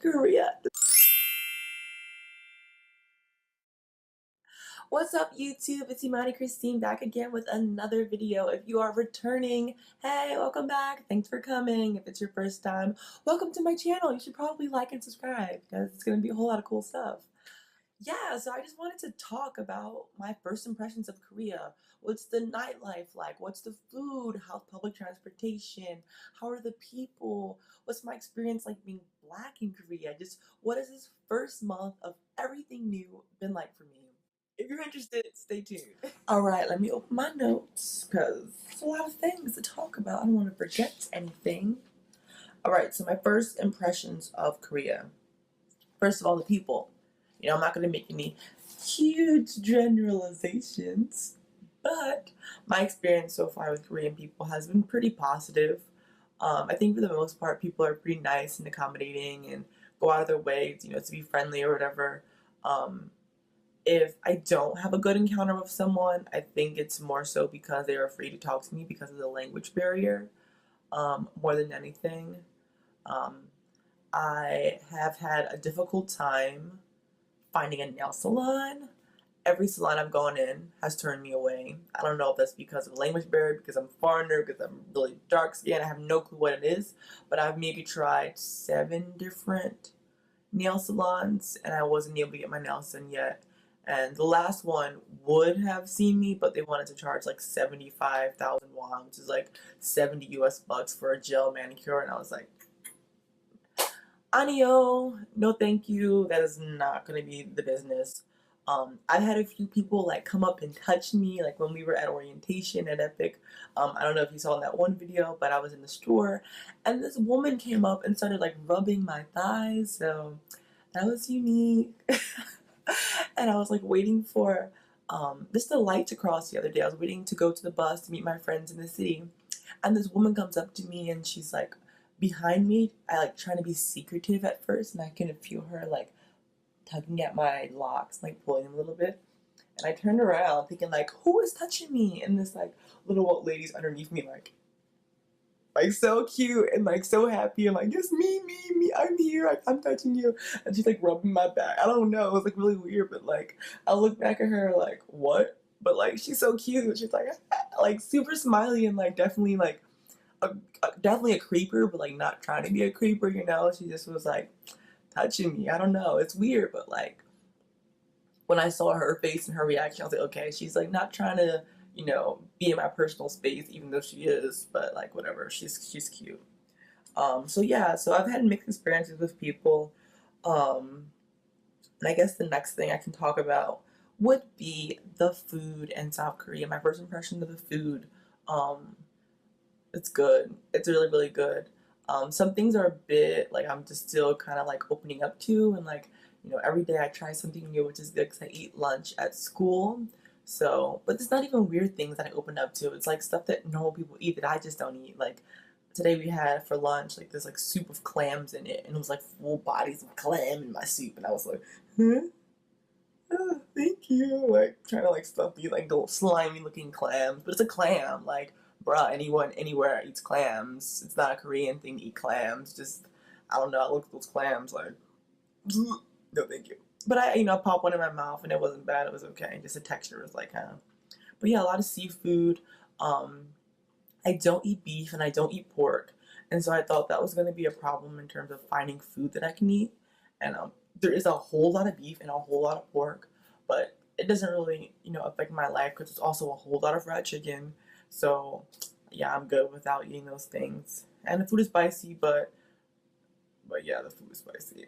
Korea. What's up, YouTube? It's Imani Christine back again with another video. If you are returning, hey, welcome back. Thanks for coming. If it's your first time, welcome to my channel. You should probably like and subscribe because it's going to be a whole lot of cool stuff. Yeah, so I just wanted to talk about my first impressions of Korea. What's the nightlife like? What's the food? How's public transportation? How are the people? What's my experience like being black in Korea? Just what has this first month of everything new been like for me? If you're interested, stay tuned. All right, let me open my notes because there's a lot of things to talk about. I don't want to forget anything. All right, so my first impressions of Korea. First of all, the people. I'm not going to make any huge generalizations, but my experience so far with Korean people has been pretty positive. I think for the most part, people are pretty nice and accommodating and go out of their way, to be friendly or whatever. If I don't have a good encounter with someone, I think it's more so because they're afraid to talk to me because of the language barrier, more than anything. Um, I have had a difficult time finding a nail salon. Every salon I've gone in has turned me away. I don't know if that's because of language barrier, because I'm a foreigner, because I'm really dark skinned. I have no clue what it is, but I've maybe tried 7 different nail salons and I wasn't able to get my nails done yet. And the last one would have seen me, but they wanted to charge like 75,000 won, which is like 70 US bucks for a gel manicure. And I was like, Anio, no thank you. That is not going to be the business. I've had a few people like come up and touch me, like when we were at orientation at Epic. I don't know if you saw in that one video, but I was in the store and this woman came up and started like rubbing my thighs. So that was unique. And I was like waiting for just the light to cross the other day. I was waiting to go to the bus to meet my friends in the city. And this woman comes up to me and she's like behind me. I like trying to be secretive at first and I can feel her like tugging at my locks, like pulling them a little bit. And I turned around thinking like, who is touching me? And this like little old lady's underneath me like so cute and like so happy and like just me, I'm here, I'm touching you. And she's like rubbing my back. I don't know, it was like really weird, but like I look back at her like, what? But like she's so cute. She's like super smiley and like definitely like definitely a creeper, but like not trying to be a creeper, She just was like touching me. I don't know, it's weird, but like when I saw her face and her reaction, I was like, okay, she's like not trying to, be in my personal space, even though she is, but like whatever, she's cute. So yeah, so I've had mixed experiences with people. Um, and I guess the next thing I can talk about would be the food in South Korea. My first impression of the food, um, it's good. It's really, really good. Some things are a bit like I'm just still kind of like opening up to, and like every day I try something new, which is good because I eat lunch at school. So, but it's not even weird things that I opened up to. It's like stuff that normal people eat that I just don't eat. Like today we had for lunch like this like soup of clams in it, and it was like full bodies of clam in my soup, and I was like, huh? Oh, thank you. Like trying to like stuff these like little slimy looking clams, but it's a clam. Like, bruh, anyone anywhere eats clams. It's not a Korean thing to eat clams. Just I don't know. I look at those clams like, no, thank you. But I pop one in my mouth and it wasn't bad. It was okay. Just the texture was like kind of. But yeah, a lot of seafood. Um, I don't eat beef and I don't eat pork, and so I thought that was going to be a problem in terms of finding food that I can eat. And there is a whole lot of beef and a whole lot of pork, but it doesn't really affect my life because it's also a whole lot of fried chicken. So yeah, I'm good without eating those things. And the food is spicy, but yeah, the food is spicy.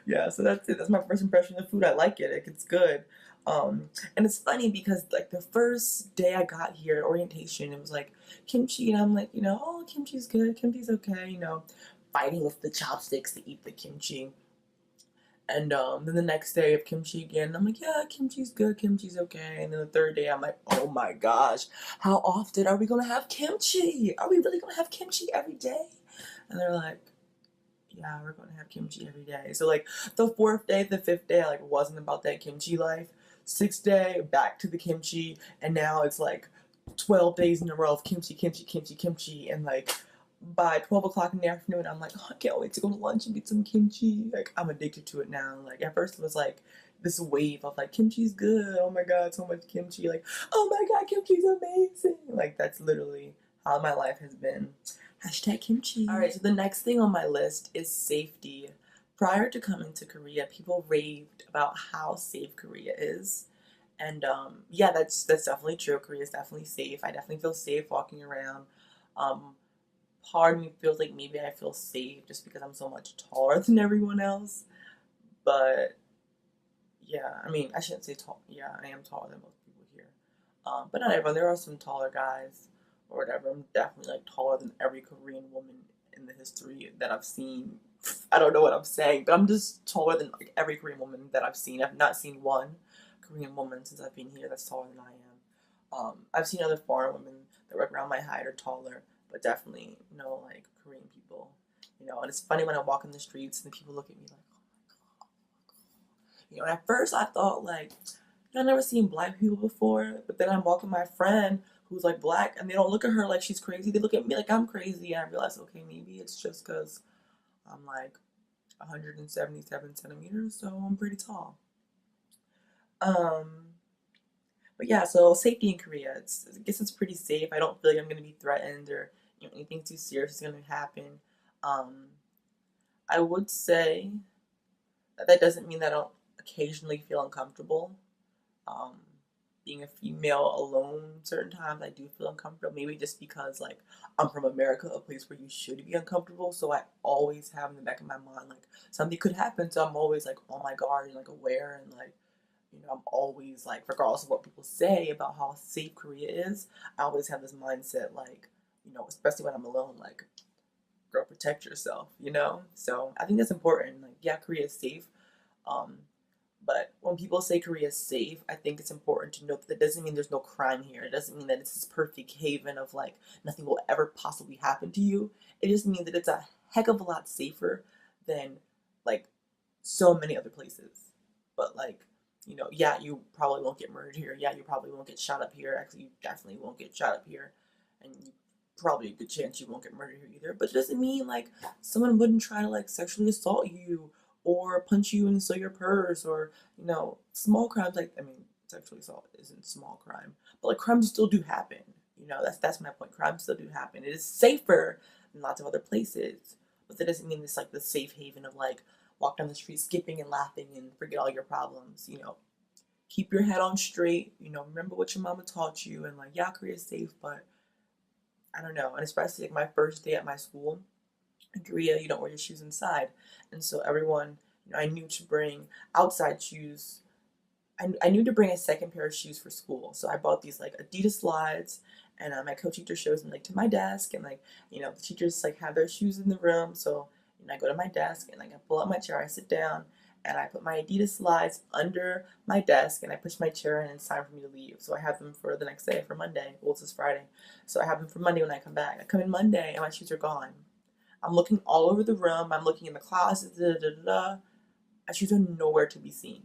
Yeah, so that's it. That's my first impression of food. I like it. Like, it's good. And it's funny because like the first day I got here at orientation, it was like kimchi, and I'm like, oh, kimchi's good, kimchi's okay, fighting with the chopsticks to eat the kimchi. And then the next day of kimchi again, I'm like, yeah, kimchi's good, kimchi's okay. And then the third day, I'm like, oh my gosh, how often are we gonna have kimchi? Are we really gonna have kimchi every day? And they're like, yeah, we're gonna have kimchi every day. So like the fourth day, the fifth day, I like wasn't about that kimchi life. Sixth day, back to the kimchi, and now it's like 12 days in a row of kimchi, kimchi, kimchi, kimchi, and like by 12 o'clock in the afternoon, I'm like, oh, I can't wait to go to lunch and get some kimchi. Like, I'm addicted to it now. Like, at first it was like this wave of like, kimchi's good. Oh my God, so much kimchi. Like, oh my God, kimchi's amazing. Like, that's literally how my life has been. Hashtag kimchi. All right, so the next thing on my list is safety. Prior to coming to Korea, people raved about how safe Korea is. And yeah, that's definitely true. Korea is definitely safe. I definitely feel safe walking around. Um, Part of me feels like maybe I feel safe just because I'm so much taller than everyone else. But yeah, I mean, I shouldn't say tall. Yeah, I am taller than most people here. But not everyone. There are some taller guys or whatever. I'm definitely like taller than every Korean woman in the history that I've seen. I don't know what I'm saying, but I'm just taller than like every Korean woman that I've seen. I've not seen one Korean woman since I've been here that's taller than I am. I've seen other foreign women that were around my height or taller, but definitely no like Korean people. You know, and it's funny when I walk in the streets and people look at me like, you know, at first I thought like, I've never seen black people before, but then I'm walking my friend who's like black and they don't look at her like she's crazy. They look at me like I'm crazy, and I realize, okay, maybe it's just because I'm like 177 centimeters, so I'm pretty tall. Um, but yeah, so safety in Korea, I guess it's pretty safe. I don't feel like I'm gonna be threatened or anything too serious is gonna happen. Um, I would say that doesn't mean that I don't occasionally feel uncomfortable. Um, Being a female alone, certain times I do feel uncomfortable. Maybe just because like I'm from America, a place where you should be uncomfortable. So I always have in the back of my mind like something could happen. So I'm always like on my guard and like aware and like I'm always like regardless of what people say about how safe Korea is, I always have this mindset like especially when I'm alone, like girl, protect yourself. So I think that's important. Like yeah, Korea is safe. Um, but when people say Korea is safe, I think it's important to note that that doesn't mean there's no crime here. It doesn't mean that it's this perfect haven of like nothing will ever possibly happen to you. It just means that it's a heck of a lot safer than like so many other places. But like, yeah, you probably won't get murdered here. Yeah, you probably won't get shot up here. Actually, you definitely won't get shot up here. And you probably a good chance you won't get murdered here either. But it doesn't mean like someone wouldn't try to like sexually assault you or punch you and steal your purse or small crimes. Like I mean, sexually assault isn't small crime, but like crimes still do happen. That's my point. Crimes still do happen. It is safer than lots of other places, but that doesn't mean it's like the safe haven of like walk down the street skipping and laughing and forget all your problems. Keep your head on straight. Remember what your mama taught you, and like yeah, Korea's safe, but I don't know. And especially like my first day at my school in Korea, you don't wear your shoes inside. And so everyone, I knew to bring outside shoes. I knew to bring a second pair of shoes for school. So I bought these like Adidas slides, and my co-teacher shows me like to my desk, and like, the teachers like have their shoes in the room. So, I go to my desk and like I pull out my chair, I sit down, and I put my Adidas slides under my desk, and I push my chair in, and it's time for me to leave. So I have them for the next day, for Monday. Well, this is Friday. So I have them for Monday when I come back. I come in Monday and my shoes are gone. I'm looking all over the room. I'm looking in the closet. Da, da, da, da. My shoes are nowhere to be seen.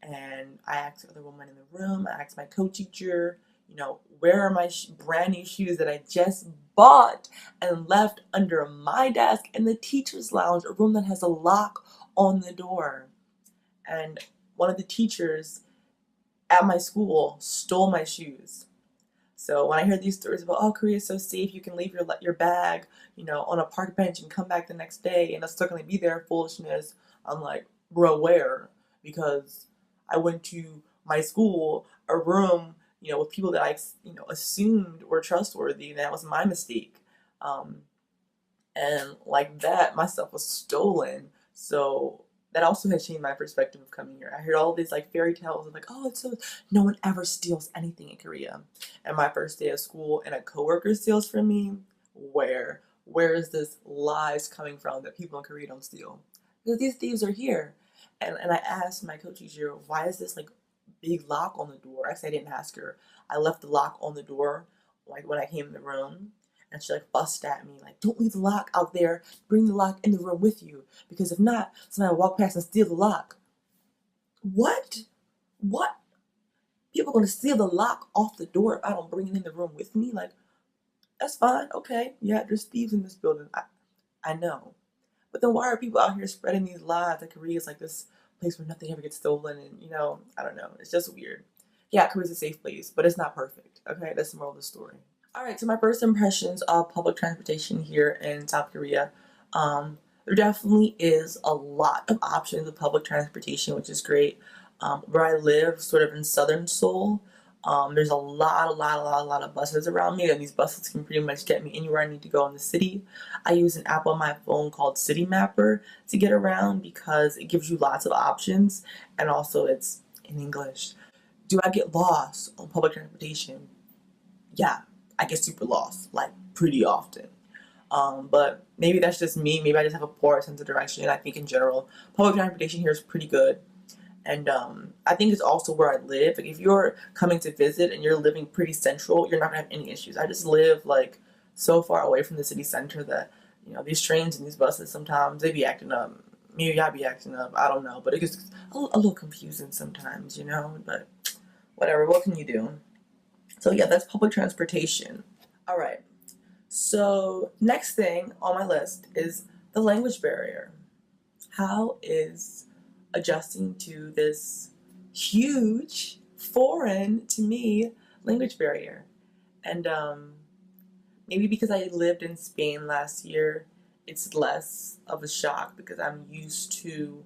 And I asked the other woman in the room. I asked my co-teacher, where are my brand new shoes that I just bought and left under my desk in the teacher's lounge, a room that has a lock on the door. And one of the teachers at my school stole my shoes. So when I hear these stories about, oh, Korea is so safe, you can leave your bag, on a park bench and come back the next day and it's still going to be there, foolishness, I'm like, bro, where? Because I went to my school, a room, with people that I, assumed were trustworthy, and that was my mistake. Um, and like that, my stuff was stolen. So that also has changed my perspective of coming here. I heard all these like fairy tales of like, oh, it's so no one ever steals anything in Korea. And my first day of school, and a coworker steals from me. Where is this lies coming from that people in Korea don't steal? Because these thieves are here. And I asked my co-teacher, why is this like big lock on the door? Actually, I didn't ask her. I left the lock on the door like when I came in the room. And she like fussed at me, like, don't leave the lock out there. Bring the lock in the room with you. Because if not, somebody will walk past and steal the lock. What? What? People are going to steal the lock off the door if I don't bring it in the room with me? Like, That's fine. Okay. Yeah, there's thieves in this building. I know. But then why are people out here spreading these lies that Korea is like this place where nothing ever gets stolen? And, I don't know. It's just weird. Yeah, Korea's a safe place, but it's not perfect. Okay, that's the moral of the story. All right, so my first impressions of public transportation here in South Korea. There definitely is a lot of options of public transportation, which is great. Where I live, sort of in southern Seoul, there's a lot of buses around me, and these buses can pretty much get me anywhere I need to go in the city. I use an app on my phone called City Mapper to get around because it gives you lots of options, and also it's in English. Do I get lost on public transportation? Yeah, I get super lost, like pretty often. But maybe that's just me. Maybe I just have a poor sense of direction. I think in general, public transportation here is pretty good. And I think it's also where I live. Like if you're coming to visit and you're living pretty central, you're not gonna have any issues. I just live like so far away from the city center that these trains and these buses sometimes they be acting up. Maybe I be acting up. I don't know, but it gets a little confusing sometimes. But whatever. What can you do? So yeah, that's public transportation. All right. So next thing on my list is the language barrier. How is adjusting to this huge, foreign to me language barrier? And maybe because I lived in Spain last year, it's less of a shock because I'm used to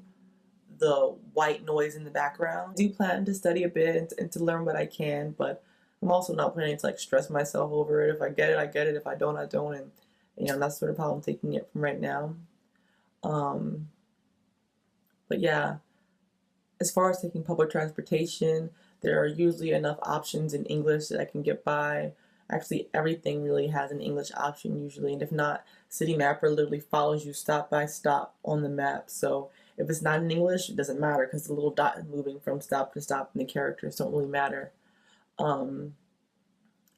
the white noise in the background. I do plan to study a bit and to learn what I can, but I'm also not planning to like stress myself over it. If I get it, I get it. If I don't, I don't. And that's sort of how I'm taking it from right now. Um, but yeah, as far as taking public transportation, there are usually enough options in English that I can get by. Actually, everything really has an English option usually, and if not, City Mapper literally follows you stop by stop on the map. So if it's not in English, it doesn't matter because the little dot is moving from stop to stop, and the characters don't really matter. Um,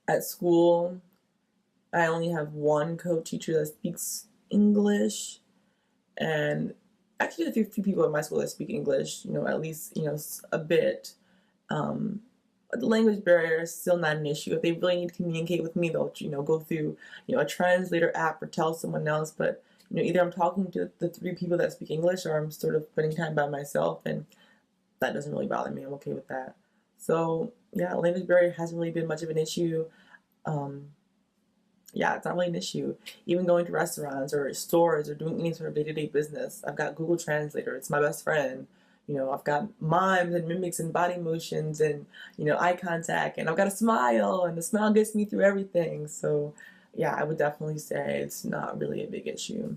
at school, I only have one co-teacher that speaks English, and actually a few people at my school that speak English, at least, a bit. But the language barrier is still not an issue. If they really need to communicate with me, they'll, go through, a translator app or tell someone else. But, either I'm talking to the three people that speak English or I'm sort of spending time by myself, and that doesn't really bother me. I'm okay with that. So, yeah, language barrier hasn't really been much of an issue. Um, yeah, it's not really an issue. Even going to restaurants or stores or doing any sort of day-to-day business, I've got Google Translator. It's my best friend. I've got mimes and mimics and body motions and, eye contact, and I've got a smile, and the smile gets me through everything. So, yeah, I would definitely say it's not really a big issue.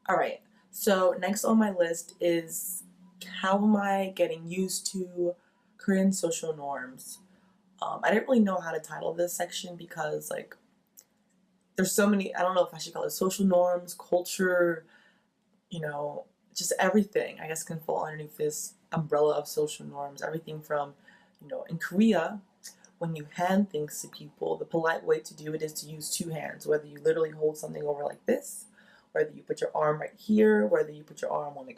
All right. So, next on my list is how am I getting used to Korean social norms? I didn't really know how to title this section because, like, there's so many, I don't know if I should call it social norms, culture, you know, just everything, I guess, can fall underneath this umbrella of social norms. Everything from, in Korea, when you hand things to people, the polite way to do it is to use two hands, whether you literally hold something over like this, whether you put your arm right here, whether you put your arm on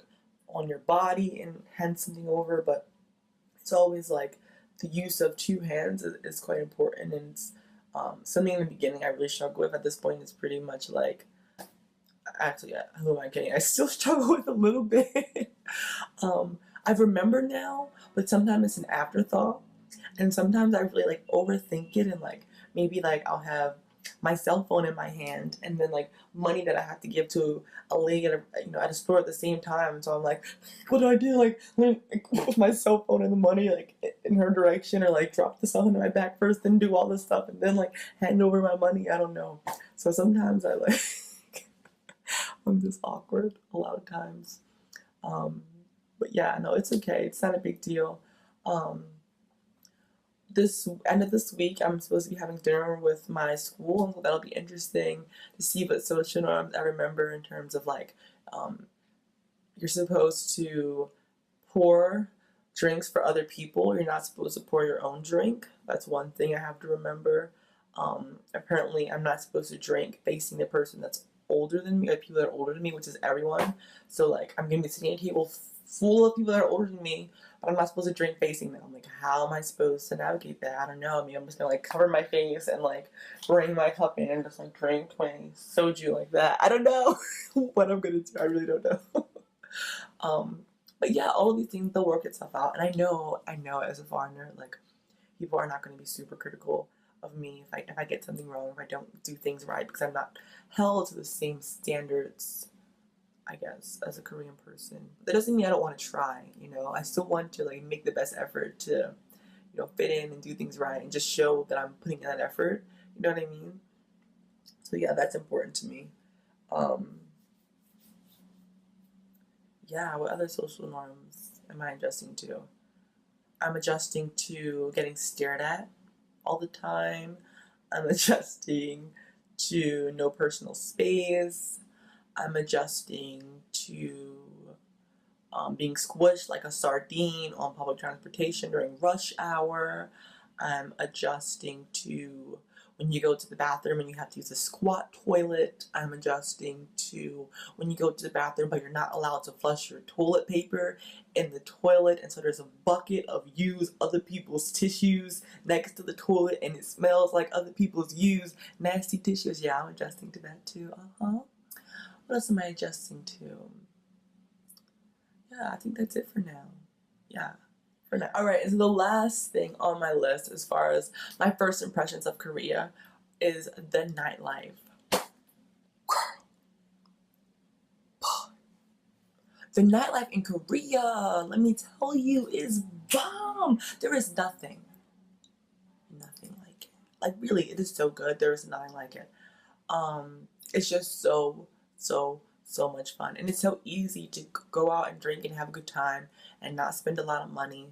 on your body and hand something over, but it's always like the use of two hands is quite important, and it's something in the beginning I really struggled with. At this point, it's pretty much like, actually, who am I kidding? I still struggle with a little bit. I've remembered now, but sometimes it's an afterthought, and sometimes I really like overthink it, and like maybe like I'll have my cell phone in my hand and then like money that I have to give to a lady at at a store at the same time. So I'm like, what do I do? Like, put my cell phone and the money like in her direction, or like drop the cell into my back first, then do all this stuff, and then like hand over my money. I don't know. So sometimes I like I'm just awkward a lot of times. Um, but yeah, no, it's okay. It's not a big deal. Um, this end of this week, I'm supposed to be having dinner with my school, and that'll be interesting to see what social norms I remember in terms of like, um, you're supposed to pour drinks for other people. You're not supposed to pour your own drink. That's one thing I have to remember. Apparently, I'm not supposed to drink facing the person that's older than me, like people that are older than me, which is everyone. So like I'm gonna be sitting at a table full of people that are older than me, but I'm not supposed to drink facing them. Like, how am I supposed to navigate that? I don't know. I mean, I'm just gonna like cover my face and like bring my cup in and just like drink my soju like that. I don't know what I'm gonna do. I really don't know. um, but yeah, all of these things they'll work itself out. And I know as a foreigner, like people are not going to be super critical of me if I get something wrong, if I don't do things right, because I'm not held to the same standards, I guess, as a Korean person. That doesn't mean I don't want to try, you know. I still want to like make the best effort to, you know, fit in and do things right and just show that I'm putting in that effort. You know what I mean? So yeah, that's important to me. Um, yeah, what other social norms am I adjusting to? I'm adjusting to getting stared at all the time. I'm adjusting to no personal space. I'm adjusting to being squished like a sardine on public transportation during rush hour. I'm adjusting to when you go to the bathroom and you have to use a squat toilet. I'm adjusting to when you go to the bathroom but you're not allowed to flush your toilet paper in the toilet, and so there's a bucket of used other people's tissues next to the toilet and it smells like other people's used nasty tissues. Yeah, I'm adjusting to that too. What else am I adjusting to? Yeah, I think that's it for now. Yeah, for now. All right, and so the last thing on my list as far as my first impressions of Korea is the nightlife. The nightlife in Korea, let me tell you, is bomb. There is nothing like it. Like really, it is so good. There is nothing like it. It's just so much fun, and it's so easy to go out and drink and have a good time and not spend a lot of money.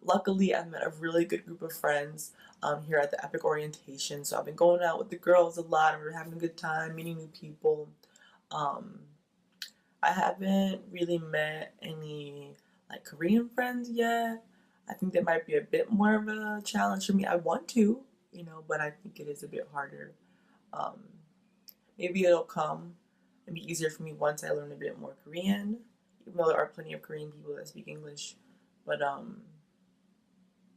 Luckily, I've met a really good group of friends here at the Epic Orientation, so I've been going out with the girls a lot, and we're having a good time, meeting new people. Um, I haven't really met any like Korean friends yet. I think that might be a bit more of a challenge for me. I want to, you know, but I think it is a bit harder. Um, Maybe it'll come and be easier for me once I learn a bit more Korean, even though there are plenty of Korean people that speak English. But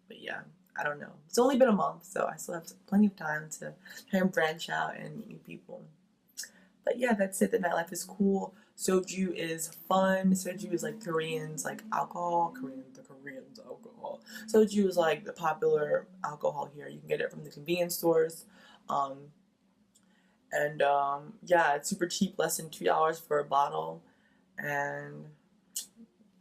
but yeah, I don't know. It's only been a month, so I still have plenty of time to try and branch out and meet new people. But yeah, that's it. The nightlife is cool. Soju is fun. Soju is like Koreans like alcohol. The Koreans alcohol. Soju is like the popular alcohol here. You can get it from the convenience stores. Um, and yeah, it's super cheap, less than $2 for a bottle. And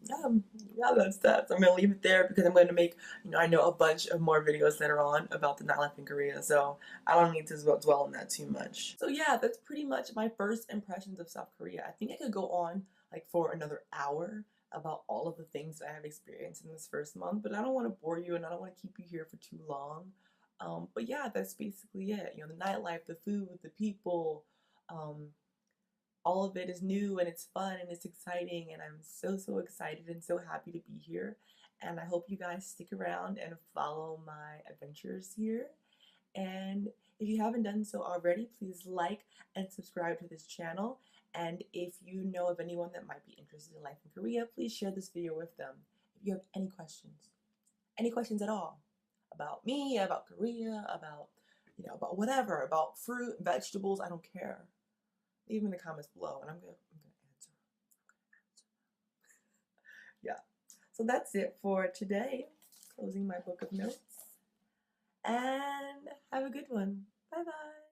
yeah, yeah, that's that. So I'm gonna leave it there because I'm gonna make, you know, I know a bunch of more videos later on about the nightlife in Korea, so I don't need to dwell on that too much. So yeah, that's pretty much my first impressions of South Korea. I think I could go on like for another hour about all of the things that I have experienced in this first month, but I don't want to bore you and I don't want to keep you here for too long. But yeah, that's basically it. You know, the nightlife, the food, the people, um, all of it is new and it's fun and it's exciting, and I'm so excited and so happy to be here. And I hope you guys stick around and follow my adventures here. And if you haven't done so already, please like and subscribe to this channel. And if you know of anyone that might be interested in life in Korea, please share this video with them. If you have any questions at all about me, about Korea, about, you know, about whatever, about fruit, vegetables, I don't care. Leave them in the comments below and I'm gonna answer. Yeah. So that's it for today. Closing my book of notes. And have a good one. Bye bye.